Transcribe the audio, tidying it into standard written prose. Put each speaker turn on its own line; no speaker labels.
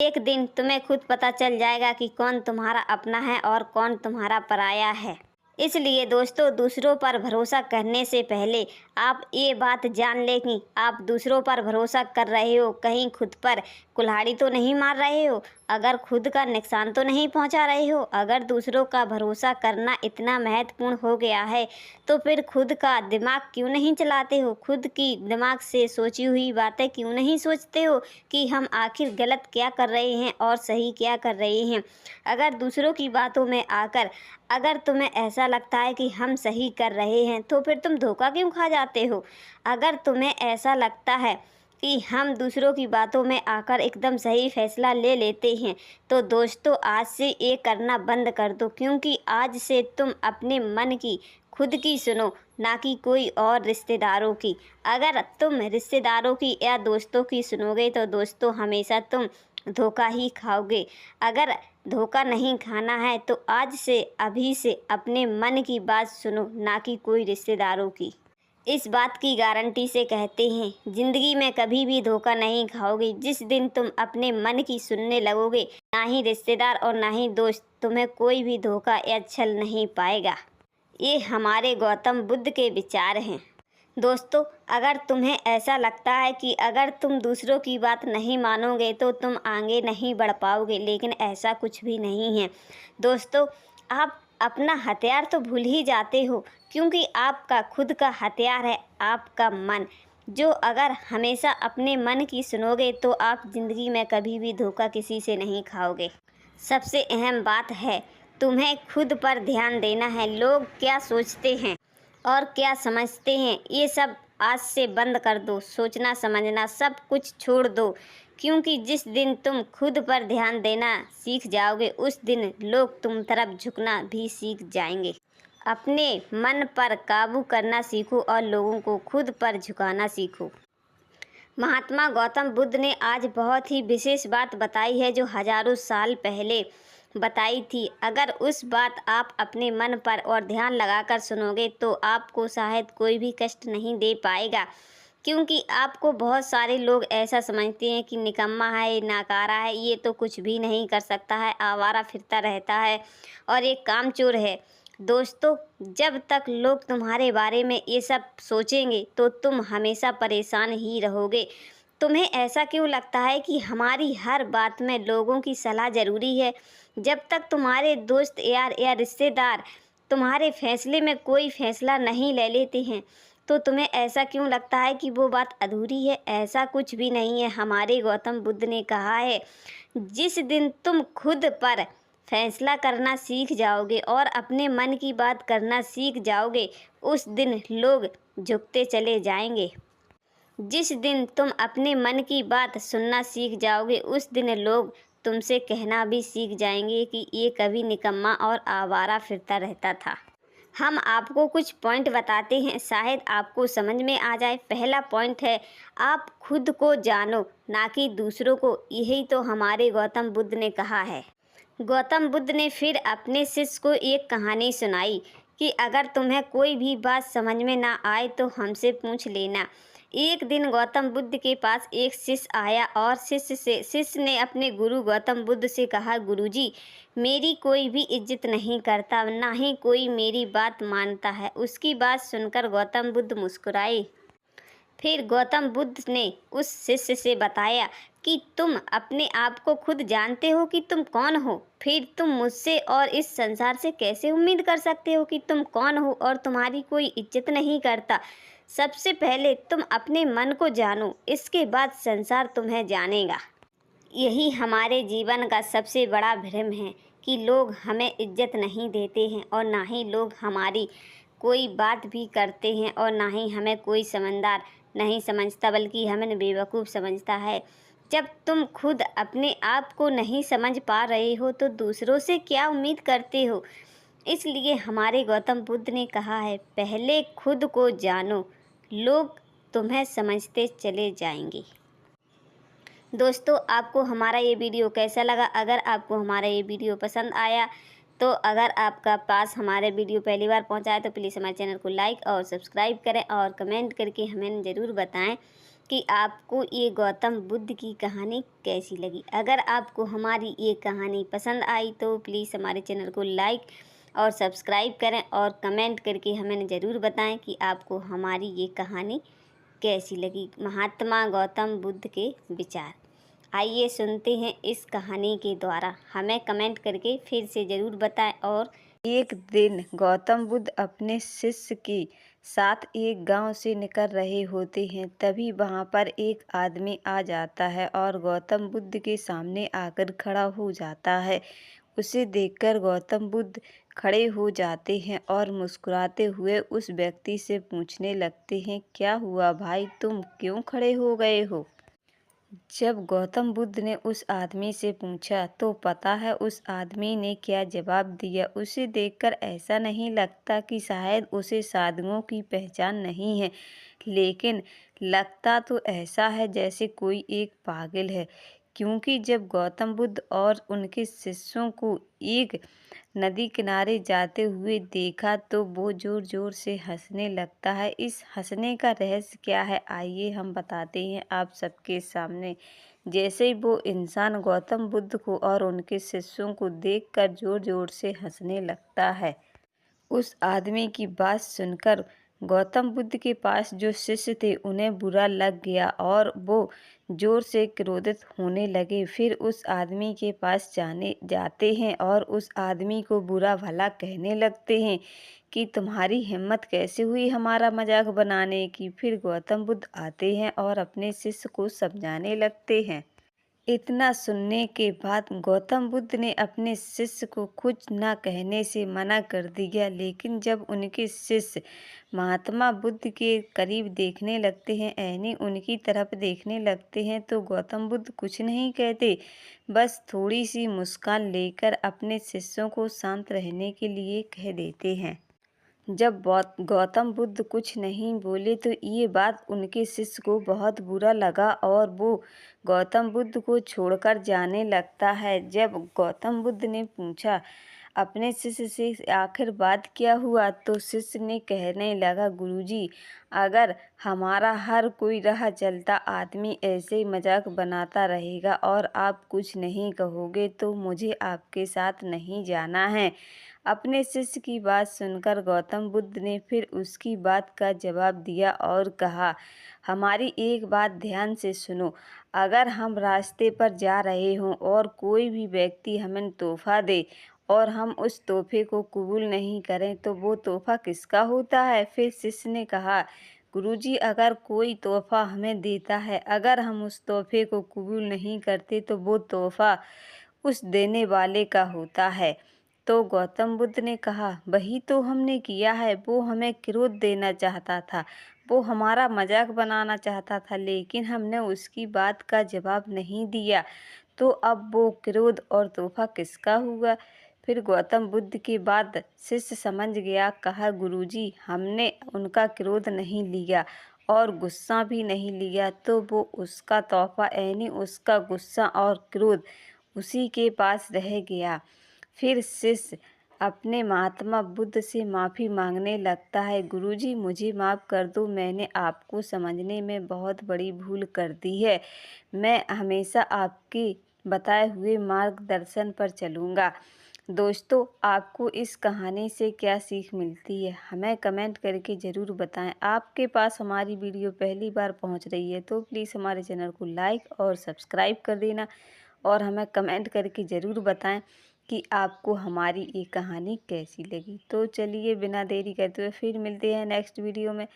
एक दिन तुम्हें खुद पता चल जाएगा कि कौन तुम्हारा अपना है और कौन तुम्हारा पराया है। इसलिए दोस्तों, दूसरों पर भरोसा करने से पहले आप ये बात जान लें कि आप दूसरों पर भरोसा कर रहे हो, कहीं खुद पर कुल्हाड़ी तो नहीं मार रहे हो, अगर खुद का नुकसान तो नहीं पहुंचा रहे हो। अगर दूसरों का भरोसा करना इतना महत्वपूर्ण हो गया है तो फिर खुद का दिमाग क्यों नहीं चलाते हो? खुद की दिमाग से सोची हुई बातें क्यों नहीं सोचते हो कि हम आखिर गलत क्या कर रहे हैं और सही क्या कर रहे हैं? अगर दूसरों की बातों में आकर अगर तुम्हें ऐसा लगता है कि हम सही कर रहे हैं तो फिर तुम धोखा क्यों खा जाते हो? अगर तुम्हें ऐसा लगता है कि हम दूसरों की बातों में आकर एकदम सही फैसला ले लेते हैं तो दोस्तों, आज से ये करना बंद कर दो, क्योंकि आज से तुम अपने मन की खुद की सुनो, ना कि कोई और रिश्तेदारों की। अगर तुम रिश्तेदारों की या दोस्तों की सुनोगे तो दोस्तों, हमेशा तुम धोखा ही खाओगे। अगर धोखा नहीं खाना है तो आज से अभी से अपने मन की बात सुनो, ना कि कोई रिश्तेदारों की। इस बात की गारंटी से कहते हैं, ज़िंदगी में कभी भी धोखा नहीं खाओगे। जिस दिन तुम अपने मन की सुनने लगोगे, ना ही रिश्तेदार और ना ही दोस्त तुम्हें कोई भी धोखा या छल नहीं पाएगा। ये हमारे गौतम बुद्ध के विचार हैं। दोस्तों, अगर तुम्हें ऐसा लगता है कि अगर तुम दूसरों की बात नहीं मानोगे तो तुम आगे नहीं बढ़ पाओगे, लेकिन ऐसा कुछ भी नहीं है। दोस्तों, आप अपना हथियार तो भूल ही जाते हो, क्योंकि आपका खुद का हथियार है आपका मन। जो अगर हमेशा अपने मन की सुनोगे तो आप ज़िंदगी में कभी भी धोखा किसी से नहीं खाओगे। सबसे अहम बात है, तुम्हें खुद पर ध्यान देना है। लोग क्या सोचते हैं और क्या समझते हैं, ये सब आज से बंद कर दो। सोचना समझना सब कुछ छोड़ दो, क्योंकि जिस दिन तुम खुद पर ध्यान देना सीख जाओगे उस दिन लोग तुम तरफ झुकना भी सीख जाएंगे। अपने मन पर काबू करना सीखो और लोगों को खुद पर झुकाना सीखो। महात्मा गौतम बुद्ध ने आज बहुत ही विशेष बात बताई है, जो हजारों साल पहले बताई थी। अगर उस बात आप अपने मन पर और ध्यान लगाकर सुनोगे तो आपको शायद कोई भी कष्ट नहीं दे पाएगा, क्योंकि आपको बहुत सारे लोग ऐसा समझते हैं कि निकम्मा है, नाकारा है, ये तो कुछ भी नहीं कर सकता है, आवारा फिरता रहता है और एक कामचोर है। दोस्तों, जब तक लोग तुम्हारे बारे में ये सब सोचेंगे तो तुम हमेशा परेशान ही रहोगे। तुम्हें ऐसा क्यों लगता है कि हमारी हर बात में लोगों की सलाह ज़रूरी है? जब तक तुम्हारे दोस्त यार या रिश्तेदार तुम्हारे फैसले में कोई फैसला नहीं ले लेते हैं तो तुम्हें ऐसा क्यों लगता है कि वो बात अधूरी है? ऐसा कुछ भी नहीं है। हमारे गौतम बुद्ध ने कहा है, जिस दिन तुम खुद पर फैसला करना सीख जाओगे और अपने मन की बात करना सीख जाओगे, उस दिन लोग झुकते चले जाएंगे। जिस दिन तुम अपने मन की बात सुनना सीख जाओगे उस दिन लोग तुमसे कहना भी सीख जाएंगे कि ये कभी निकम्मा और आवारा फिरता रहता था। हम आपको कुछ पॉइंट बताते हैं, शायद आपको समझ में आ जाए। पहला पॉइंट है, आप खुद को जानो, ना कि दूसरों को। यही तो हमारे गौतम बुद्ध ने कहा है। गौतम बुद्ध ने फिर अपने शिष्य को एक कहानी सुनाई कि अगर तुम्हें कोई भी बात समझ में ना आए तो हमसे पूछ लेना। एक दिन गौतम बुद्ध के पास एक शिष्य आया और शिष्य ने अपने गुरु गौतम बुद्ध से कहा, गुरुजी, मेरी कोई भी इज्जत नहीं करता, ना ही कोई मेरी बात मानता है। उसकी बात सुनकर गौतम बुद्ध मुस्कुराए। फिर गौतम बुद्ध ने उस शिष्य से बताया कि तुम अपने आप को खुद जानते हो कि तुम कौन हो, फिर तुम मुझसे और इस संसार से कैसे उम्मीद कर सकते हो कि तुम कौन हो और तुम्हारी कोई इज्जत नहीं करता। सबसे पहले तुम अपने मन को जानो, इसके बाद संसार तुम्हें जानेगा। यही हमारे जीवन का सबसे बड़ा भ्रम है कि लोग हमें इज्जत नहीं देते हैं और ना ही लोग हमारी कोई बात भी करते हैं और ना ही हमें कोई समझदार नहीं समझता, बल्कि हमें बेवकूफ़ समझता है। जब तुम खुद अपने आप को नहीं समझ पा रहे हो तो दूसरों से क्या उम्मीद करते हो? इसलिए हमारे गौतम बुद्ध ने कहा है, पहले खुद को जानो, लोग तुम्हें समझते चले जाएंगे। दोस्तों, आपको हमारा ये वीडियो कैसा लगा? अगर आपको हमारा ये वीडियो पसंद आया तो अगर आपका पास हमारे वीडियो पहली बार पहुंचा है तो प्लीज़ हमारे चैनल को लाइक और सब्सक्राइब करें और कमेंट करके हमें ज़रूर बताएं कि आपको ये गौतम बुद्ध की कहानी कैसी लगी। अगर आपको हमारी ये कहानी पसंद आई तो प्लीज़ हमारे चैनल को लाइक और सब्सक्राइब करें और कमेंट करके हमें ज़रूर बताएं कि आपको हमारी ये कहानी कैसी लगी। महात्मा गौतम बुद्ध के विचार। आइए सुनते हैं इस कहानी के द्वारा। हमें कमेंट करके फिर से ज़रूर बताएं। और
एक दिन गौतम बुद्ध अपने शिष्य के साथ एक गांव से निकल रहे होते हैं। तभी वहां पर एक आदमी आ जाता है और गौतम बुद्ध के सामने आकर खड़ा हो जाता है। उसे देखकर गौतम बुद्ध खड़े हो जाते हैं और मुस्कुराते हुए उस व्यक्ति से पूछने लगते हैं, क्या हुआ भाई, तुम क्यों खड़े हो गए हो? जब गौतम बुद्ध ने उस आदमी से पूछा तो पता है उस आदमी ने क्या जवाब दिया। उसे देखकर ऐसा नहीं लगता कि शायद उसे साधुओं की पहचान नहीं है, लेकिन लगता तो ऐसा है जैसे कोई एक पागल है। क्योंकि जब गौतम बुद्ध और उनके शिष्यों को एक नदी किनारे जाते हुए देखा तो वो जोर जोर से हंसने लगता है। इस हंसने का रहस्य क्या है, आइए हम बताते हैं आप सबके सामने। जैसे ही वो इंसान गौतम बुद्ध को और उनके शिष्यों को देखकर जोर जोर से हंसने लगता है, उस आदमी की बात सुनकर गौतम बुद्ध के पास जो शिष्य थे उन्हें बुरा लग गया और वो जोर से क्रोधित होने लगे। फिर उस आदमी के पास जाते हैं और उस आदमी को बुरा भला कहने लगते हैं कि तुम्हारी हिम्मत कैसे हुई हमारा मजाक बनाने की। फिर गौतम बुद्ध आते हैं और अपने शिष्य को समझाने लगते हैं। इतना सुनने के बाद गौतम बुद्ध ने अपने शिष्य को कुछ न कहने से मना कर दिया। लेकिन जब उनके शिष्य महात्मा बुद्ध के करीब देखने लगते हैं, यानी उनकी तरफ देखने लगते हैं, तो गौतम बुद्ध कुछ नहीं कहते, बस थोड़ी सी मुस्कान लेकर अपने शिष्यों को शांत रहने के लिए कह देते हैं। जब गौतम बुद्ध कुछ नहीं बोले तो ये बात उनके शिष्य को बहुत बुरा लगा और वो गौतम बुद्ध को छोड़कर जाने लगता है। जब गौतम बुद्ध ने पूछा अपने शिष्य से आखिर बात क्या हुआ, तो शिष्य ने कहने लगा, गुरुजी, अगर हमारा हर कोई राह चलता आदमी ऐसे ही मजाक बनाता रहेगा और आप कुछ नहीं कहोगे तो मुझे आपके साथ नहीं जाना है। अपने शिष्य की बात सुनकर गौतम बुद्ध ने फिर उसकी बात का जवाब दिया और कहा, हमारी एक बात ध्यान से सुनो। अगर हम रास्ते पर जा रहे हों और कोई भी व्यक्ति हमें तोहफा दे और हम उस तोहफे को कबूल नहीं करें तो वो तोहफा किसका होता है? फिर शिष्य ने कहा, गुरुजी, अगर कोई तोहफा हमें देता है, अगर हम उस तोहफे को कबूल नहीं करते तो वो तोहफा उस देने वाले का होता है। तो गौतम बुद्ध ने कहा, वही तो हमने किया है। वो हमें क्रोध देना चाहता था, वो हमारा मजाक बनाना चाहता था, लेकिन हमने उसकी बात का जवाब नहीं दिया, तो अब वो क्रोध और तोहफा किसका हुआ? फिर गौतम बुद्ध की बात शिष्य समझ गया। कहा, गुरुजी, हमने उनका क्रोध नहीं लिया और गुस्सा भी नहीं लिया, तो वो उसका तोहफा यानी उसका गुस्सा और क्रोध उसी के पास रह गया। फिर शिष्य अपने महात्मा बुद्ध से माफ़ी मांगने लगता है, गुरुजी, मुझे माफ़ कर दो, मैंने आपको समझने में बहुत बड़ी भूल कर दी है। मैं हमेशा आपके बताए हुए मार्गदर्शन पर चलूँगा। दोस्तों, आपको इस कहानी से क्या सीख मिलती है, हमें कमेंट करके ज़रूर बताएं। आपके पास हमारी वीडियो पहली बार पहुंच रही है तो प्लीज़ हमारे चैनल को लाइक और सब्सक्राइब कर देना और हमें कमेंट करके ज़रूर बताएं कि आपको हमारी ये कहानी कैसी लगी। तो चलिए बिना देरी करते हुए फिर मिलते हैं नेक्स्ट वीडियो में।